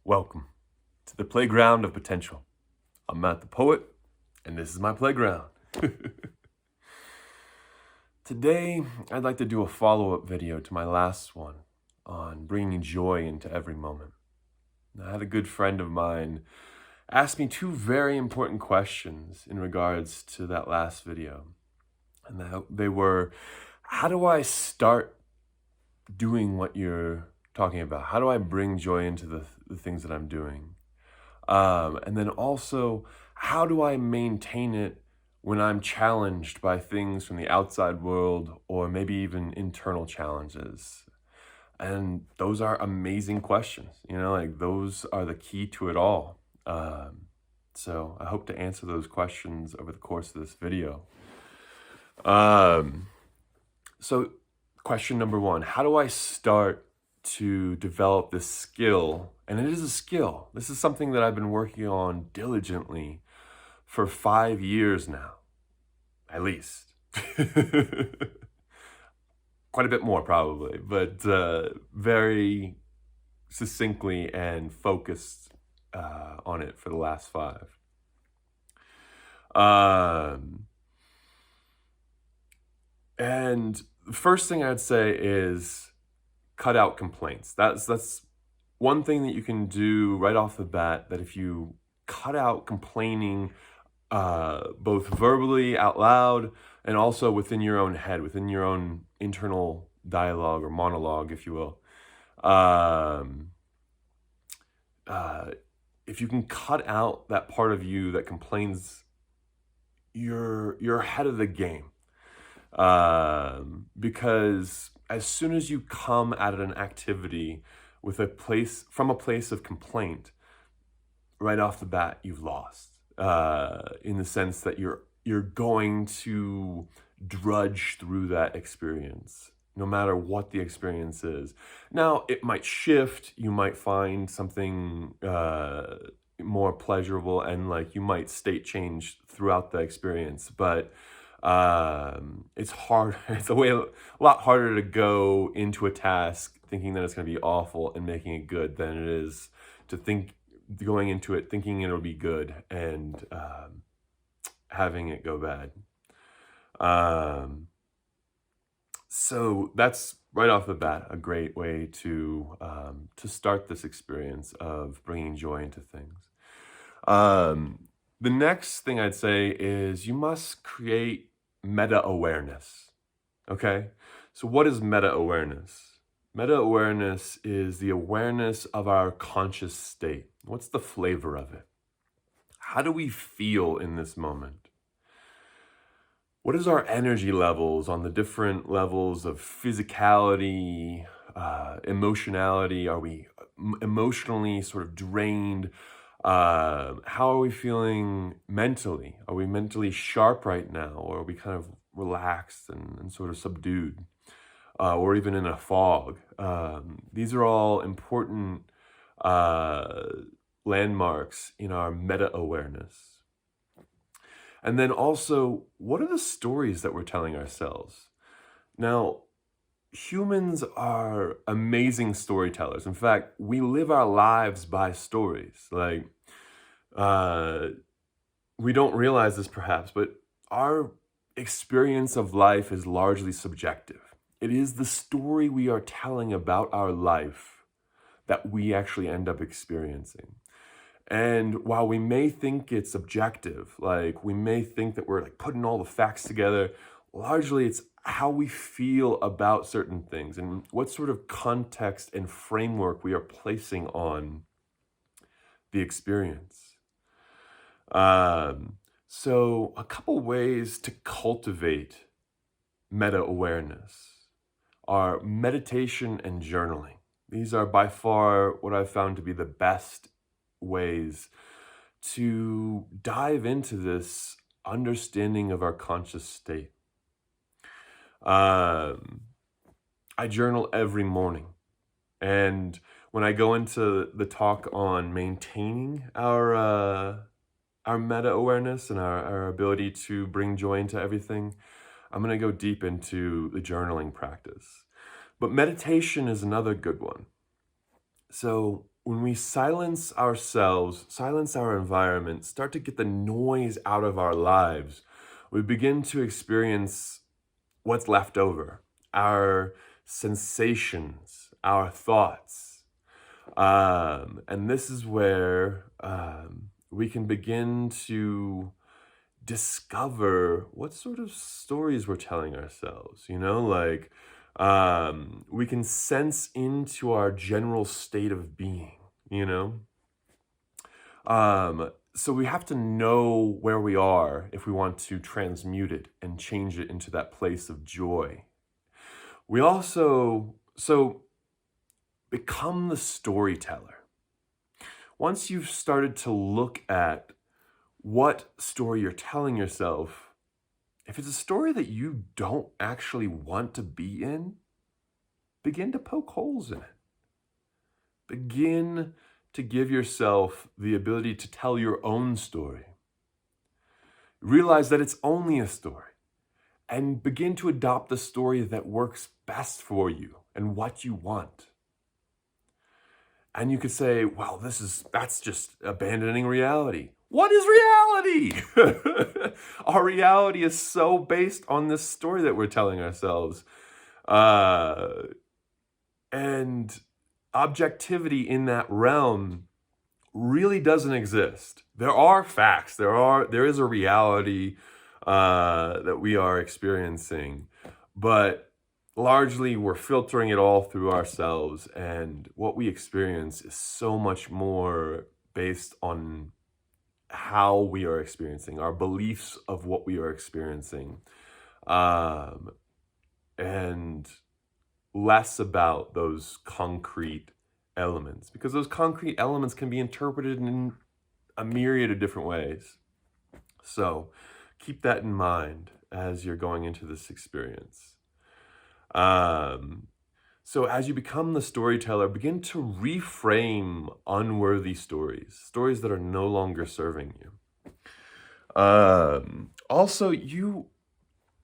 Welcome to the playground of potential. I'm Matt the Poet, and this is my playground. Today, I'd like to do a follow-up video to my last one on bringing joy into every moment. I had a good friend of mine ask me two very important questions in regards to that last video. And they were, how do I start doing what you're talking about? How do I bring joy into the things that I'm doing? And then also, how do I maintain it when I'm challenged by things from the outside world or maybe even internal challenges? And those are amazing questions. Those are the key to it all. So I hope to answer those questions over the course of this video. So question number one, how do I start to develop this skill? And it is a skill. This is something that I've been working on diligently for 5 years now, at least. Quite a bit more probably, but very succinctly and focused on it for the last 5. And the first thing I'd say is cut out complaints. That's one thing that you can do right off the bat, that if you cut out complaining, both verbally out loud and also within your own head, within your own internal dialogue or monologue, if you will. If you can cut out that part of you that complains, you're ahead of the game. Because as soon as you come at an activity from a place of complaint, right off the bat, you've lost. In the sense that you're going to drudge through that experience, no matter what the experience is. Now, it might shift. You might find something more pleasurable, and you might state change throughout the experience. But it's hard. It's a lot harder to go into a task thinking that it's going to be awful and making it good than it is to going into it thinking it'll be good and having it go bad. So that's right off the bat a great way to start this experience of bringing joy into things. The next thing I'd say is you must create meta-awareness. Okay? So what is meta-awareness? Meta-awareness is the awareness of our conscious state. What's the flavor of it? How do we feel in this moment? What is our energy levels on the different levels of physicality, emotionality? Are we emotionally sort of drained? How are we feeling mentally? Are we mentally sharp right now? Or are we kind of relaxed and sort of subdued? Or even in a fog? These are all important landmarks in our meta-awareness. And then also, what are the stories that we're telling ourselves? Now, humans are amazing storytellers. In fact, we live our lives by stories. We don't realize this perhaps, but our experience of life is largely subjective. It is the story we are telling about our life that we actually end up experiencing. And while we may think it's objective, we may think that we're putting all the facts together, largely it's how we feel about certain things and what sort of context and framework we are placing on the experience. So a couple ways to cultivate meta-awareness are meditation and journaling. These are by far what I've found to be the best ways to dive into this understanding of our conscious state. I journal every morning, and when I go into the talk on maintaining our meta-awareness and our ability to bring joy into everything, I'm going to go deep into the journaling practice. But meditation is another good one. So when we silence ourselves, silence our environment, start to get the noise out of our lives, we begin to experience what's left over, our sensations, our thoughts. And this is where we can begin to discover what sort of stories we're telling ourselves, like we can sense into our general state of being, you know? So we have to know where we are if we want to transmute it and change it into that place of joy. We also, so become the storyteller. Once you've started to look at what story you're telling yourself, if it's a story that you don't actually want to be in, begin to poke holes in it. Begin to give yourself the ability to tell your own story. Realize that it's only a story, and begin to adopt the story that works best for you and what you want. And you could say, well, that's just abandoning reality. What is reality? Our reality is so based on this story that we're telling ourselves. And objectivity in that realm really doesn't exist. There are facts. There is a reality that we are experiencing, but largely we're filtering it all through ourselves, and what we experience is so much more based on how we are experiencing, our beliefs of what we are experiencing, and less about those concrete elements, because those concrete elements can be interpreted in a myriad of different ways. So keep that in mind as you're going into this experience. So as you become the storyteller, begin to reframe unworthy stories that are no longer serving you. Also,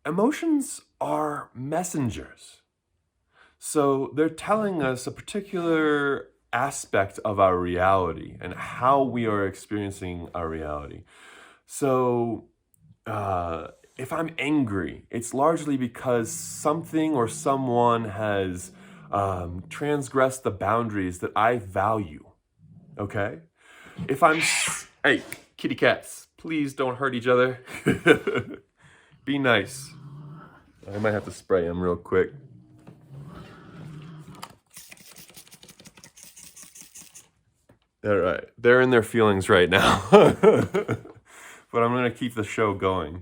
emotions are messengers. So they're telling us a particular aspect of our reality and how we are experiencing our reality. So if I'm angry, it's largely because something or someone has transgressed the boundaries that I value, okay? If I'm... Hey, kitty cats, please don't hurt each other. Be nice. I might have to spray them real quick. All right, they're in their feelings right now. But I'm going to keep the show going.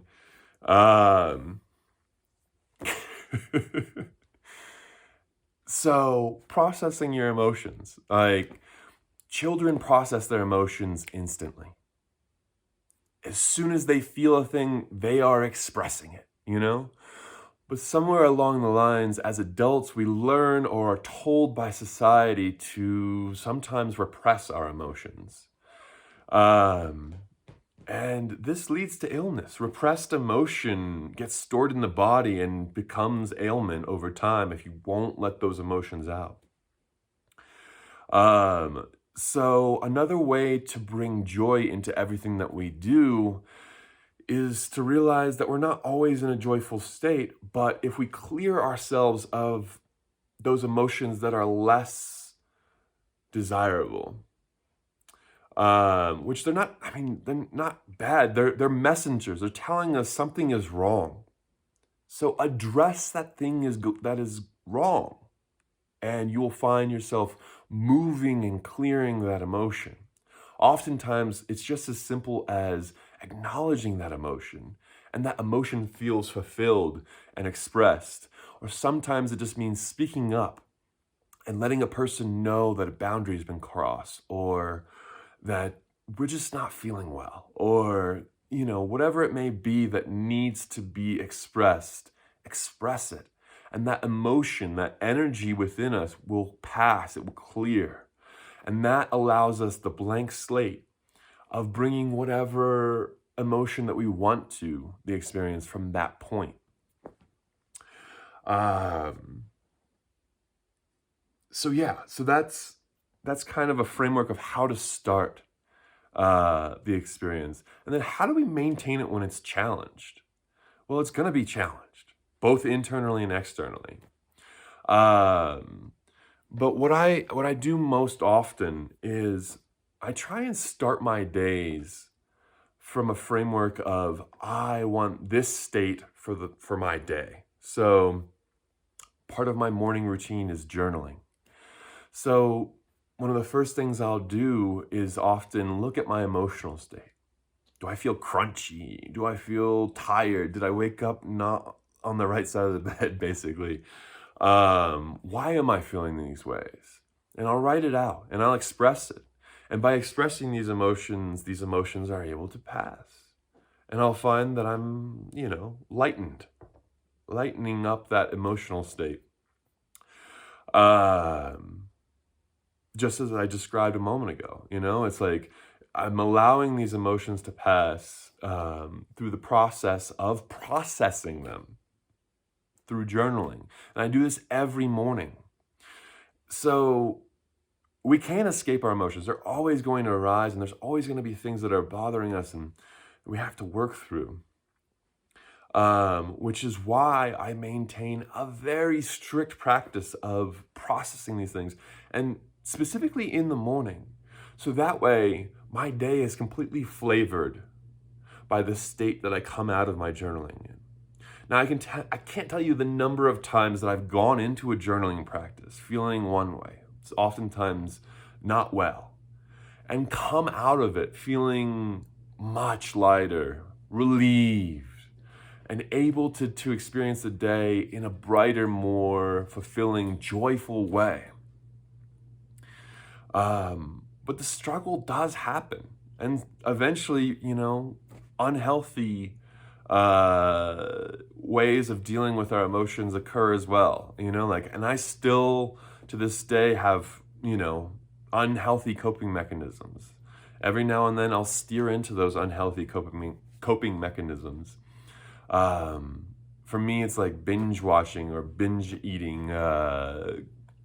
So processing your emotions, like children process their emotions instantly. As soon as they feel a thing, they are expressing it, But somewhere along the lines, as adults, we learn or are told by society to sometimes repress our emotions. And this leads to illness. Repressed emotion gets stored in the body and becomes ailment over time if you won't let those emotions out. So another way to bring joy into everything that we do is to realize that we're not always in a joyful state, but if we clear ourselves of those emotions that are less desirable, which they're not bad. They're messengers. They're telling us something is wrong. So address that thing that is wrong, and you will find yourself moving and clearing that emotion. Oftentimes, it's just as simple as acknowledging that emotion, and that emotion feels fulfilled and expressed. Or sometimes it just means speaking up and letting a person know that a boundary has been crossed, or that we're just not feeling well, or, whatever it may be that needs to be expressed, express it. And that emotion, that energy within us will pass, it will clear. And that allows us the blank slate of bringing whatever emotion that we want to the experience from that point. So that's that's kind of a framework of how to start the experience. And then how do we maintain it when it's challenged? Well, it's going to be challenged, both internally and externally. Um, but what I do most often is I try and start my days from a framework of I want this state for my day. So part of my morning routine is journaling. So one of the first things I'll do is often look at my emotional state. Do I feel crunchy? Do I feel tired? Did I wake up not on the right side of the bed, basically? Why am I feeling these ways? And I'll write it out and I'll express it. And by expressing these emotions are able to pass. And I'll find that I'm, lightening up that emotional state. Um, just as I described a moment ago, it's like I'm allowing these emotions to pass through the process of processing them through journaling. And I do this every morning. So we can't escape our emotions. They're always going to arise, and there's always going to be things that are bothering us and we have to work through. Which is why I maintain a very strict practice of processing these things, and specifically in the morning. So that way, my day is completely flavored by the state that I come out of my journaling in. Now, I can't tell you the number of times that I've gone into a journaling practice feeling one way. It's oftentimes not well, and come out of it feeling much lighter, relieved, and able to experience the day in a brighter, more fulfilling, joyful way. But the struggle does happen. And eventually, unhealthy ways of dealing with our emotions occur as well. And I still, to this day, have, unhealthy coping mechanisms. Every now and then I'll steer into those unhealthy coping mechanisms. For me, it's like binge watching or binge eating.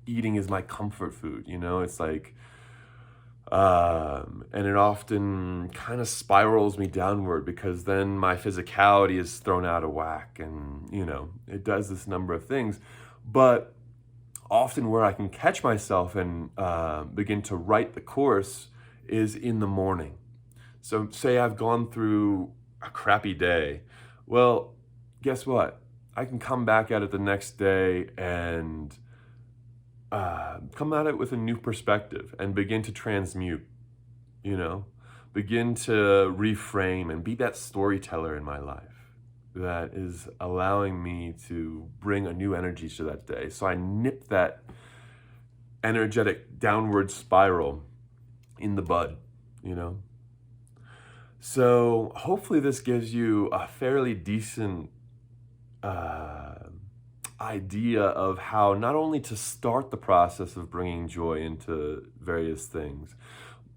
Eating is my comfort food, it's like, and it often kind of spirals me downward because then my physicality is thrown out of whack and, it does this number of things. But often where I can catch myself and begin to write the course is in the morning. So say I've gone through a crappy day. Well, guess what? I can come back at it the next day and come at it with a new perspective and begin to transmute, begin to reframe and be that storyteller in my life that is allowing me to bring a new energy to that day. So I nip that energetic downward spiral in the bud, So hopefully this gives you a fairly decent idea of how not only to start the process of bringing joy into various things,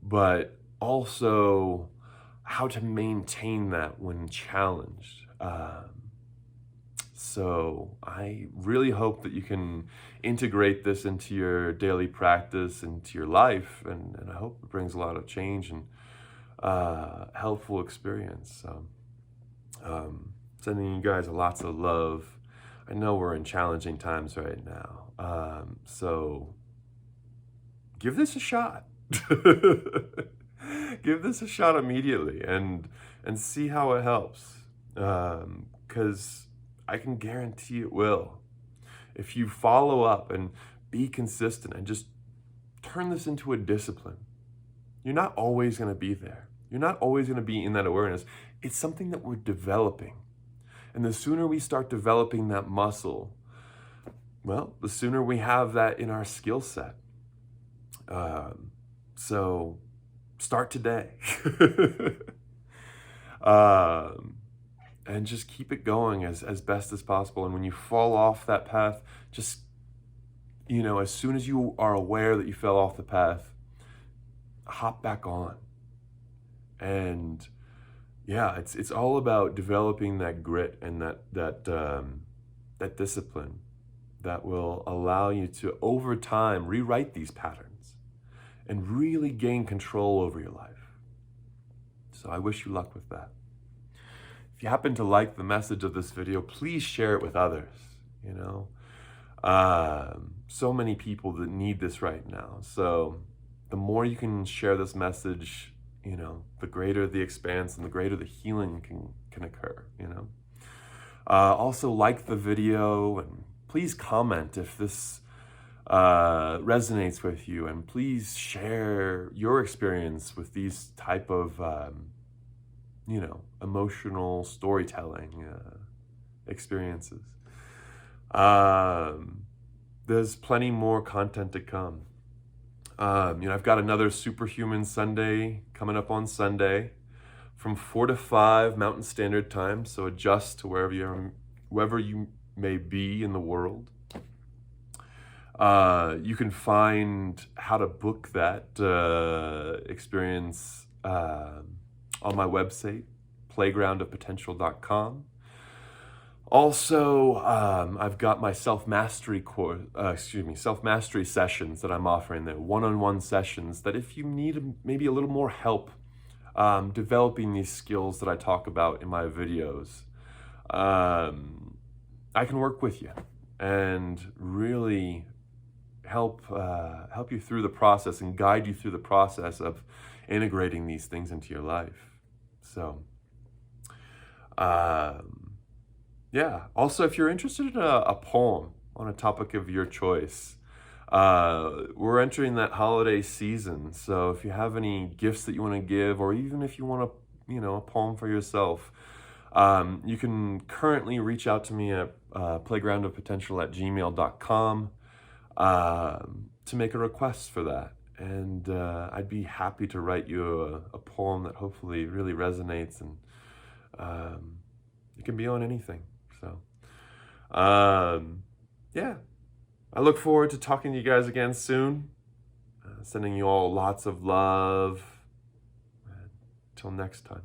but also how to maintain that when challenged. So I really hope that you can integrate this into your daily practice, into your life, and I hope it brings a lot of change and helpful experience. So, sending you guys lots of love. I know we're in challenging times right now. So give this a shot. Give this a shot immediately and see how it helps. Because I can guarantee it will. If you follow up and be consistent and just turn this into a discipline, you're not always going to be there. You're not always going to be in that awareness. It's something that we're developing. And the sooner we start developing that muscle, well, the sooner we have that in our skill set. So start today. And just keep it going as best as possible. And when you fall off that path, just, as soon as you are aware that you fell off the path, hop back on. And yeah, it's all about developing that grit and that discipline that will allow you to, over time, rewrite these patterns and really gain control over your life. So I wish you luck with that. If you happen to like the message of this video, please share it with others, you know. So many people that need this right now. So the more you can share this message, you know, the greater the expanse and the greater the healing can occur, you know. Also like the video, and please comment if this resonates with you, and please share your experience with these type of you know, emotional storytelling experiences. There's plenty more content to come. You know, I've got another Superhuman Sunday coming up on Sunday from 4 to 5 Mountain Standard Time, so adjust to wherever you may be in the world. You can find how to book that experience on my website, playgroundofpotential.com. Also, I've got my self-mastery course, self-mastery sessions that I'm offering there, one-on-one sessions that if you need maybe a little more help developing these skills that I talk about in my videos, I can work with you and really help you through the process and guide you through the process of integrating these things into your life. So, yeah. Also, if you're interested in a poem on a topic of your choice, we're entering that holiday season. So if you have any gifts that you want to give, or even if you want a poem for yourself, you can currently reach out to me at playgroundofpotential@gmail.com to make a request for that. And I'd be happy to write you a poem that hopefully really resonates, and it can be on anything. So, yeah, I look forward to talking to you guys again soon. Sending you all lots of love. Until next time.